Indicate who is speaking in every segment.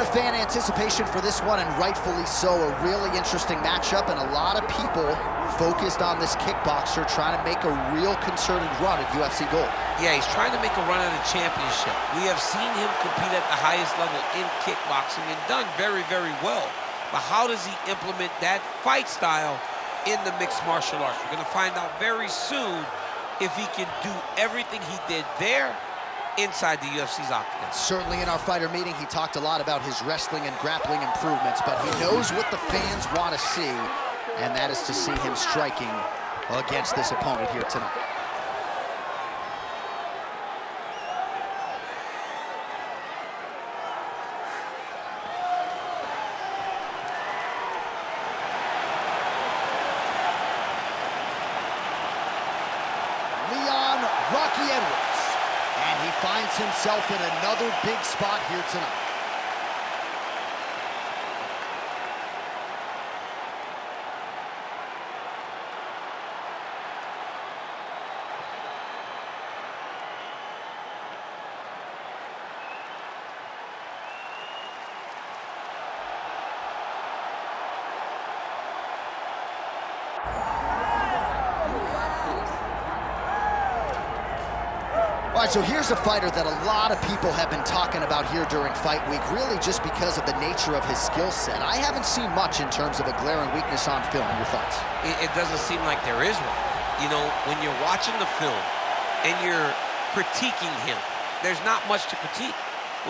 Speaker 1: of fan anticipation for this one, and rightfully so. A really interesting matchup, and a lot of people focused on this kickboxer trying to make a real concerted run at UFC Gold.
Speaker 2: Yeah, he's trying to make a run at a championship. We have seen him compete at the highest level in kickboxing and done very, very well. But how does he implement that fight style in the mixed martial arts? We're going to find out very soon if he can do everything he did there inside the UFC's octagon.
Speaker 1: Certainly in our fighter meeting, he talked a lot about his wrestling and grappling improvements, but he knows what the fans want to see, and that is to see him striking against this opponent here tonight. Rocky Edwards, and he finds himself in another big spot here tonight. All right, so here's a fighter that a lot of people have been talking about here during fight week, really just because of the nature of his skill set. I haven't seen much in terms of a glaring weakness on film. Your thoughts?
Speaker 2: It doesn't seem like there is one. You know, when you're watching the film and you're critiquing him, there's not much to critique.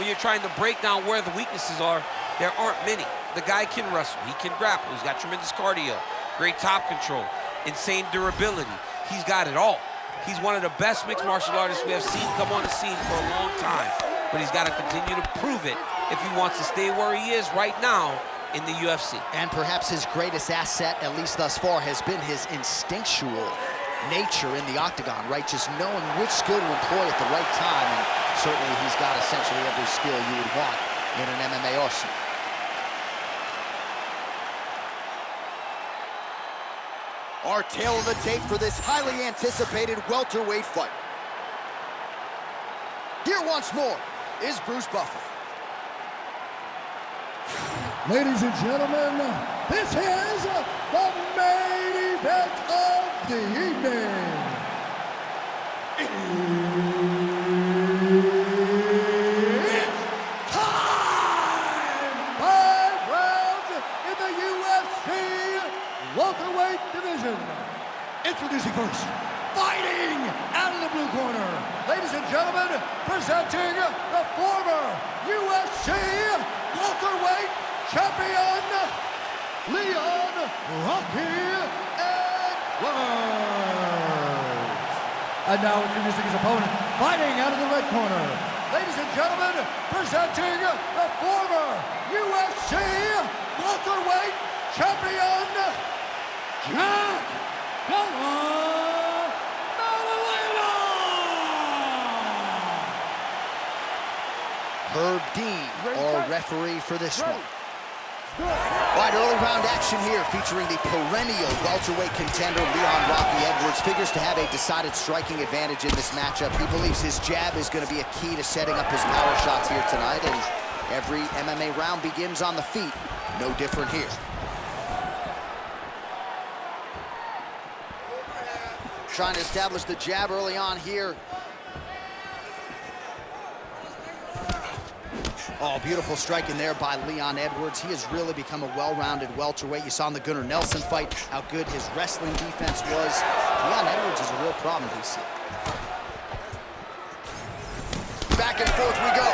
Speaker 2: When you're trying to break down where the weaknesses are, there aren't many. The guy can wrestle, he can grapple, he's got tremendous cardio, great top control, insane durability. He's got it all. He's one of the best mixed martial artists we have seen come on the scene for a long time. But he's got to continue to prove it if he wants to stay where he is right now in the UFC.
Speaker 1: And perhaps his greatest asset, at least thus far, has been his instinctual nature in the octagon, right? Just knowing which skill to employ at the right time. And certainly he's got essentially every skill you would want in an MMA arsenal. Our tale of the tape for this highly anticipated welterweight fight. Here once more is Bruce Buffer.
Speaker 3: Ladies and gentlemen, this is the main event of the evening. It's time! 5 rounds in the UFC welterweight division. Introducing first, fighting out of the blue corner, ladies and gentlemen, presenting the former UFC welterweight champion, Leon Rocky Edwards. And now introducing his opponent, fighting out of the red corner, ladies and gentlemen, presenting the former UFC welterweight champion, Jack Della, Maddalena!
Speaker 1: Herb Dean, our referee for this one. All right, early round action here featuring the perennial welterweight contender Leon Rocky Edwards. Figures to have a decided striking advantage in this matchup. He believes his jab is going to be a key to setting up his power shots here tonight, and every MMA round begins on the feet. No different here. Trying to establish the jab early on here. Oh, beautiful striking there by Leon Edwards. He has really become a well-rounded welterweight. You saw in the Gunnar Nelson fight how good his wrestling defense was. Leon Edwards is a real problem we see. Back and forth we go.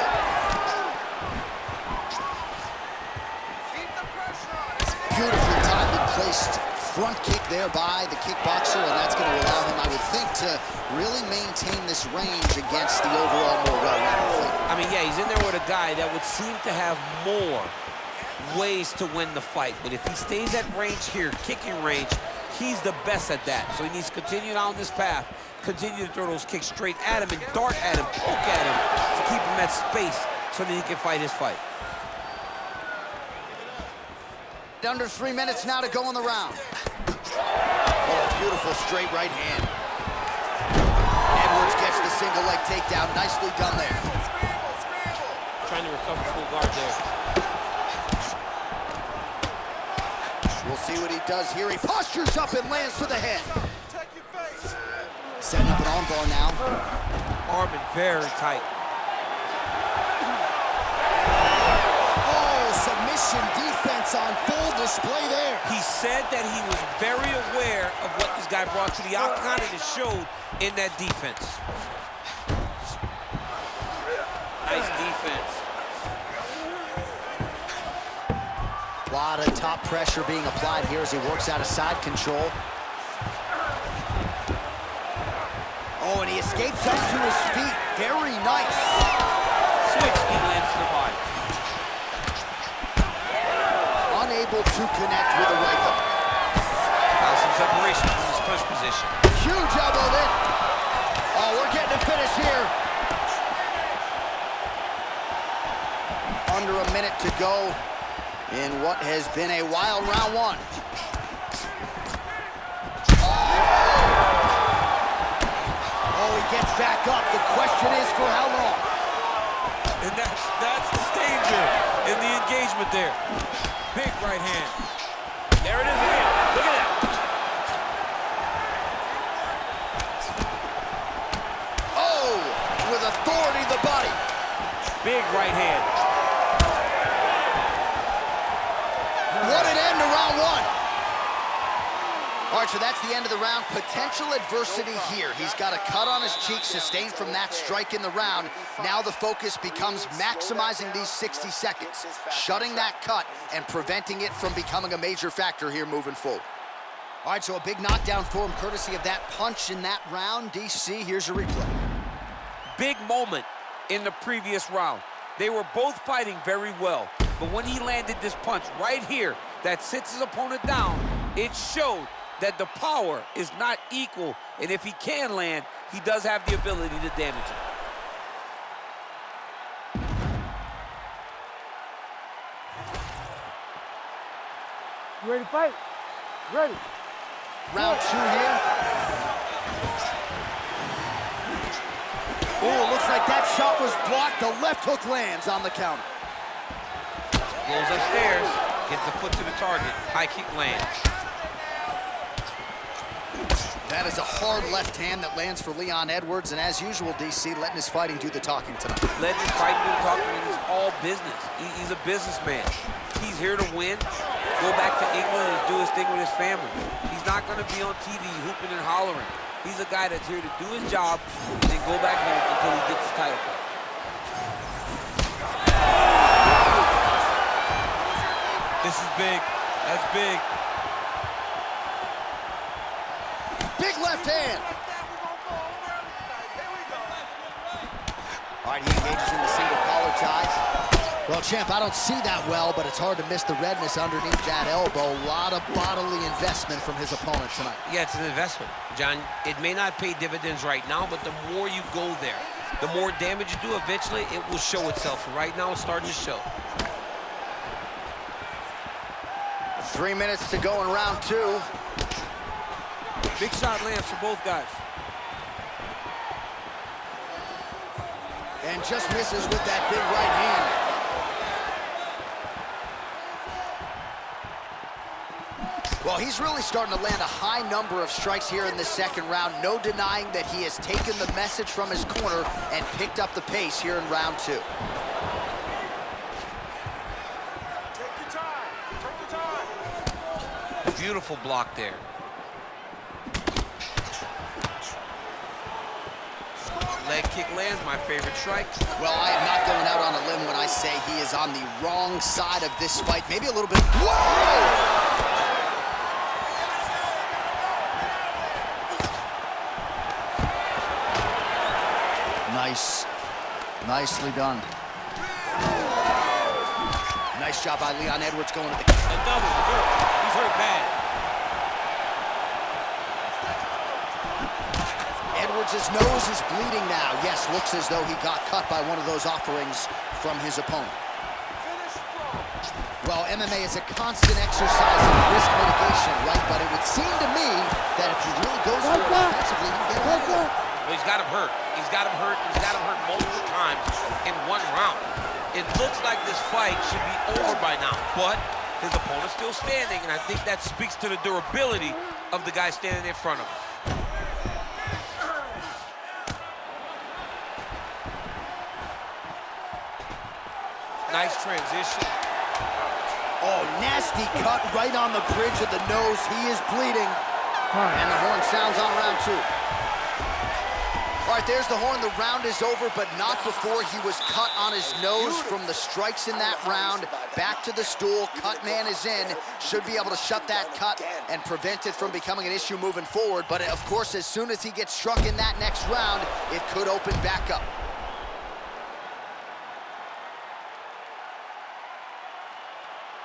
Speaker 1: Beautifully timed and placed front kick there by the kickboxer, and that's going to allow him, I would think, to really maintain this range against the overall more well-rounded fighter.
Speaker 2: I mean, yeah, he's in there with a guy that would seem to have more ways to win the fight. But if he stays at range here, kicking range, he's the best at that. So he needs to continue down this path, continue to throw those kicks straight at him and dart at him, poke at him to keep him at space so that he can fight his fight.
Speaker 1: Under 3 minutes now to go in the round. Oh, beautiful straight right hand. Edwards gets the single leg takedown. Nicely done there.
Speaker 2: Trying to recover full guard there.
Speaker 1: We'll see what he does here. He postures up and lands to the head. Setting up an armbar now.
Speaker 2: Arming very tight.
Speaker 1: Oh, submission defense on full display there.
Speaker 2: He said that he was very aware of what this guy brought to the octagon, and it showed in that defense. Nice defense.
Speaker 1: A lot of top pressure being applied here as he works out of side control. Oh, and he escapes up to his feet. Very nice.
Speaker 2: Switch, he lands to the body.
Speaker 1: Unable to connect with the right hook.
Speaker 2: Now some separation from his push position.
Speaker 1: Huge elbow in. Oh, we're getting a finish here. Under a minute to go in what has been a wild round one. Oh, he gets back up. The question is for how long?
Speaker 2: And that's the danger in the engagement there. Big right hand. There it is again. Look at that.
Speaker 1: Oh, with authority the body.
Speaker 2: Big right hand.
Speaker 1: What an end to round one. All right, so that's the end of the round. Potential adversity here. He's got a cut on his cheek sustained from that strike in the round. Now the focus becomes maximizing these 60 seconds, shutting that cut and preventing it from becoming a major factor here moving forward. All right, so a big knockdown for him courtesy of that punch in that round. DC, here's a replay.
Speaker 2: Big moment in the previous round. They were both fighting very well, but when he landed this punch right here that sits his opponent down, it showed that the power is not equal, and if he can land, he does have the ability to damage him.
Speaker 4: You ready to fight? Ready.
Speaker 1: Round two here. Oh, looks like that shot was blocked. The left hook lands on the counter.
Speaker 2: Goes upstairs, gets the foot to the target, high kick lands.
Speaker 1: That is a hard left hand that lands for Leon Edwards, and as usual, DC letting his fighting do the talking tonight.
Speaker 2: Letting his fighting do the talking, and it's all business. He's a businessman. He's here to win, go back to England and do his thing with his family. He's not going to be on TV hooping and hollering. He's a guy that's here to do his job and then go back home until he gets his title fight. This is big. That's big.
Speaker 1: Big left hand. All right, he engages in the single collar ties. Well, champ, I don't see that well, but it's hard to miss the redness underneath that elbow. A lot of bodily investment from his opponent tonight.
Speaker 2: Yeah, it's an investment, John. It may not pay dividends right now, but the more you go there, the more damage you do, eventually it will show itself. Right now, it's starting to show.
Speaker 1: 3 minutes to go in round two.
Speaker 2: Big shot lands for both guys.
Speaker 1: And just misses with that big right hand. Well, he's really starting to land a high number of strikes here in the second round. No denying that he has taken the message from his corner and picked up the pace here in round two.
Speaker 5: Take your time. Take your time.
Speaker 2: Beautiful block there. Leg kick lands, my favorite strike.
Speaker 1: Well, I am not going out on a limb when I say he is on the wrong side of this fight. Maybe a little bit. Whoa! Nice. Nicely done. Nice job by Leon Edwards going to the...
Speaker 2: Another hurt. He's hurt bad.
Speaker 1: Edwards' nose is bleeding now. Yes, looks as though he got cut by one of those offerings from his opponent. Well, MMA is a constant exercise in risk mitigation, right? But it would seem to me that if he really goes for it offensively, he can get away with it.
Speaker 2: Well, he's got him hurt. He's got him hurt. He's got him hurt multiple times in one round. It looks like this fight should be over by now, but His opponent's still standing, and I think that speaks to the durability of the guy standing in front of him. Nice transition.
Speaker 1: Oh, nasty cut right on the bridge of the nose. He is bleeding. And the horn sounds on round 2. All right, there's the horn. The round is over, but not before he was cut on his nose from the strikes in that round. Back to the stool. Cut man is in. Should be able to shut that cut and prevent it from becoming an issue moving forward. But, of course, as soon as he gets struck in that next round, it could open back up.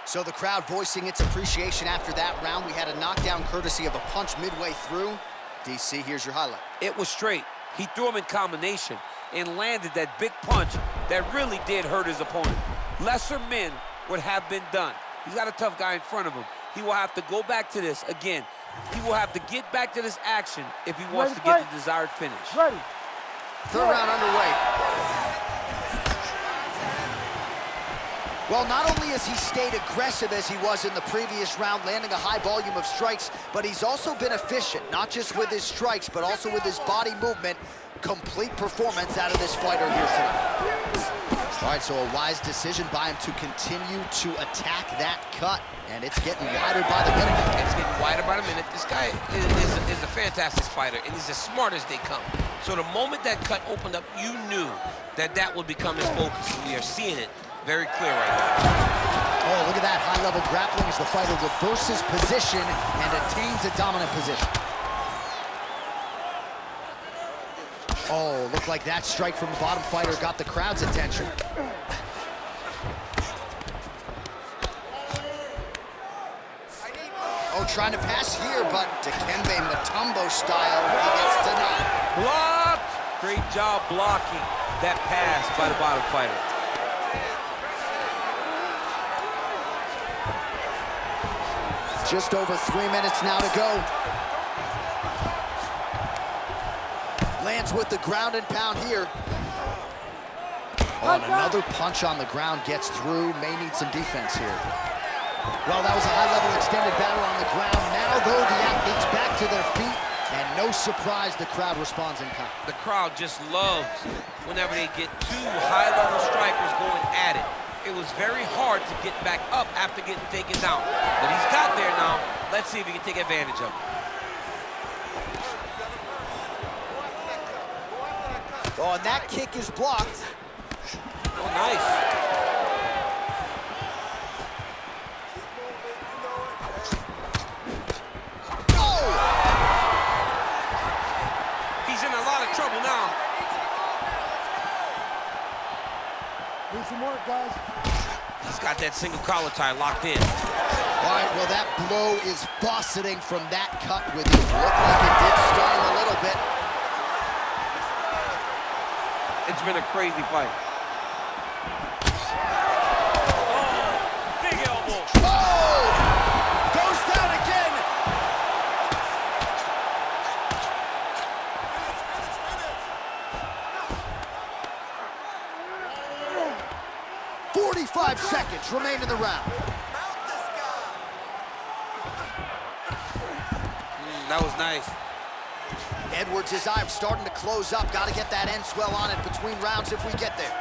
Speaker 1: So the crowd voicing its appreciation after that round. We had a knockdown courtesy of a punch midway through. DC, here's your highlight.
Speaker 2: It was straight. He threw him in combination and landed that big punch that really did hurt his opponent. Lesser men would have been done. He's got a tough guy in front of him. He will have to go back to this again. He will have to get back to this action if he wants to get the desired finish.
Speaker 4: Ready.
Speaker 1: Third round underway. Well, not only has he stayed aggressive as he was in the previous round, landing a high volume of strikes, but he's also been efficient, not just with his strikes, but also with his body movement. Complete performance out of this fighter here tonight. All right, so a wise decision by him to continue to attack that cut, and it's getting wider by the minute.
Speaker 2: It's getting wider by the minute. This guy is a fantastic fighter, and he's as smart as they come. So the moment that cut opened up, you knew that that would become his focus. We are seeing it very clear right now.
Speaker 1: Oh, look at that high-level grappling as the fighter reverses position and attains a dominant position. Oh, looked like that strike from the bottom fighter got the crowd's attention. Oh, trying to pass here, but Dikembe Mutombo style, he gets denied.
Speaker 2: Blocked! Great job blocking that pass by the bottom fighter.
Speaker 1: Just over 3 minutes now to go. Lands with the ground and pound here. Oh, and another punch on the ground gets through. May need some defense here. Well, that was a high-level extended battle on the ground. Now, though, the athletes back to their feet. And no surprise, the crowd responds in kind.
Speaker 2: The crowd just loves whenever they get two high-level strikers going at it. It was very hard to get back up after getting taken down. But he's got there now. Let's see if he can take advantage of it.
Speaker 1: Oh, and that kick is blocked.
Speaker 2: Oh, nice.
Speaker 1: Oh!
Speaker 2: He's in a lot of trouble now.
Speaker 4: Do some work, guys.
Speaker 2: He's got that single collar tie locked in.
Speaker 1: All right, well, that blow is fauceting from that cut with you. Looked like it did sting a little bit.
Speaker 2: It's been a crazy fight. Oh, big elbow.
Speaker 1: Oh! Goes down again. "45 seconds remain in the round."
Speaker 2: That was nice.
Speaker 1: Edwards' eye starting to close up. Got to get that end swell on it between rounds if we get there.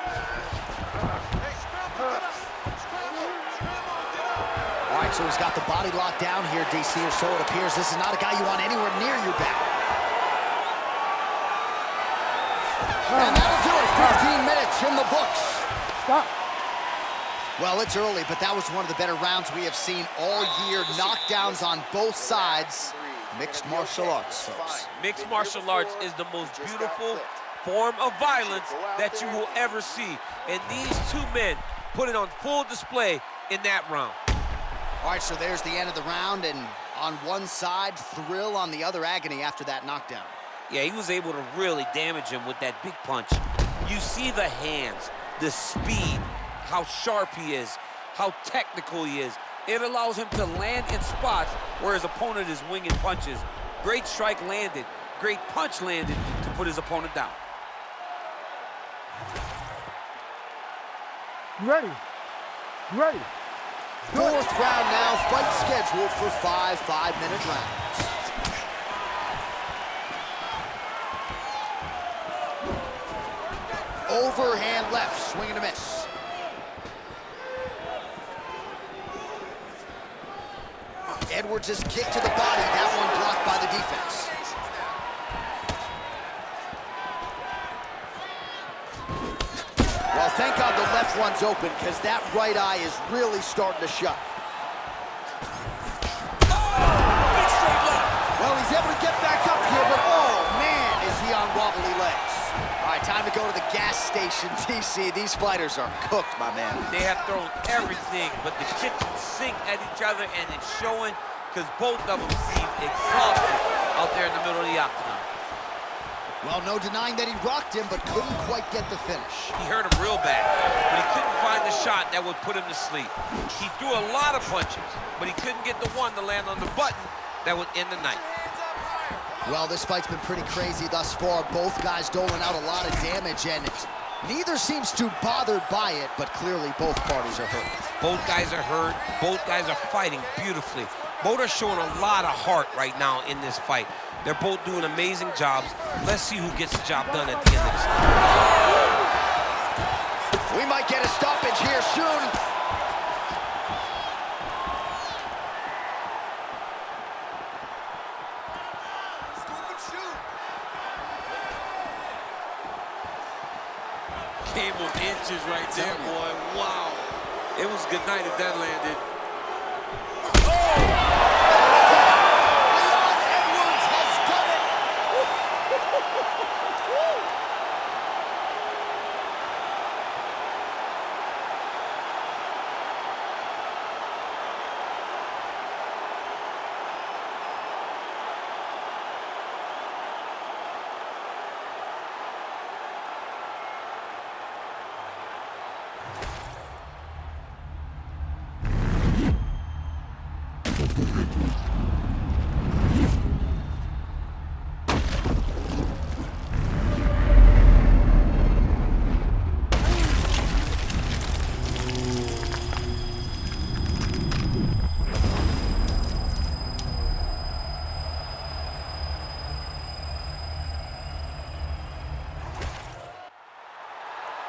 Speaker 1: All right, so he's got the body locked down here, DC, or so it appears. This is not a guy you want anywhere near your back. And that'll do it. 15 minutes in the books.
Speaker 4: Stop.
Speaker 1: Well, it's early, but that was one of the better rounds we have seen all year. Knockdowns on both sides. Mixed martial arts, folks.
Speaker 2: Mixed martial arts is the most beautiful form of violence that you will ever see. And these two men put it on full display in that round.
Speaker 1: All right, so there's the end of the round, and on one side, thrill, on the other, agony after that knockdown.
Speaker 2: Yeah, he was able to really damage him with that big punch. You see the hands, the speed, how sharp he is, how technical he is. It allows him to land in spots where his opponent is winging punches. Great strike landed, great punch landed to put his opponent down.
Speaker 4: You ready? You ready?
Speaker 1: Fourth round now, fight scheduled for 5 5-minute rounds. Overhand left, swing and a miss. Edwards' kick to the body, that one blocked by the defense. Well, thank God the left one's open, because that right eye is really starting to shut.
Speaker 2: Big straight left.
Speaker 1: Well, he's able to get back up here, but oh, man, is he on wobbly legs. All right, time to go to the gas station, TC. These fighters are cooked, my man.
Speaker 2: They have thrown everything but the kitchen sink at each other, and it's showing because both of them seem exhausted out there in the middle of the octagon.
Speaker 1: Well, no denying that he rocked him, but couldn't quite get the finish.
Speaker 2: He hurt him real bad, but he couldn't find the shot that would put him to sleep. He threw a lot of punches, but he couldn't get the one to land on the button that would end the night.
Speaker 1: Well, this fight's been pretty crazy thus far. Both guys doling out a lot of damage, and neither seems too bothered by it, but clearly both parties are hurt.
Speaker 2: Both guys are hurt. Both guys are fighting beautifully. Both are showing a lot of heart right now in this fight. They're both doing amazing jobs. Let's see who gets the job done at the end of this.
Speaker 1: We might get a stoppage here soon.
Speaker 2: Game of inches right there, boy. Wow. It was good night if that landed.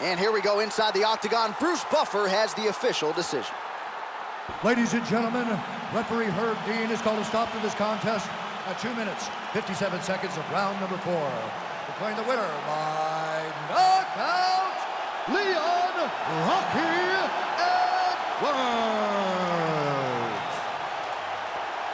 Speaker 1: And here we go inside the octagon. Bruce Buffer has the official decision.
Speaker 3: Ladies and gentlemen, referee Herb Dean has called a stop to this contest at 2 minutes, 57 seconds of round number 4. Declaring the winner by knockout, Leon Rocky Edwards.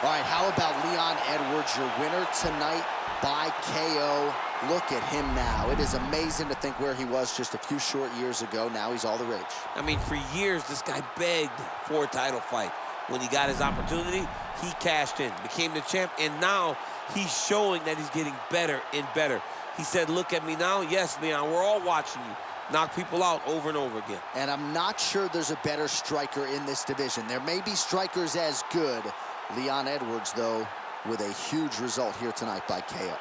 Speaker 1: All right, how about Leon Edwards, your winner tonight by KO? Look at him now. It is amazing to think where he was just a few short years ago. Now he's all the rage.
Speaker 2: I mean, for years, this guy begged for a title fight. When he got his opportunity, he cashed in, became the champ, and now he's showing that he's getting better and better. He said, look at me now. Yes, Leon, we're all watching you knock people out over and over again.
Speaker 1: And I'm not sure there's a better striker in this division. There may be strikers as good. Leon Edwards, though, with a huge result here tonight by KO.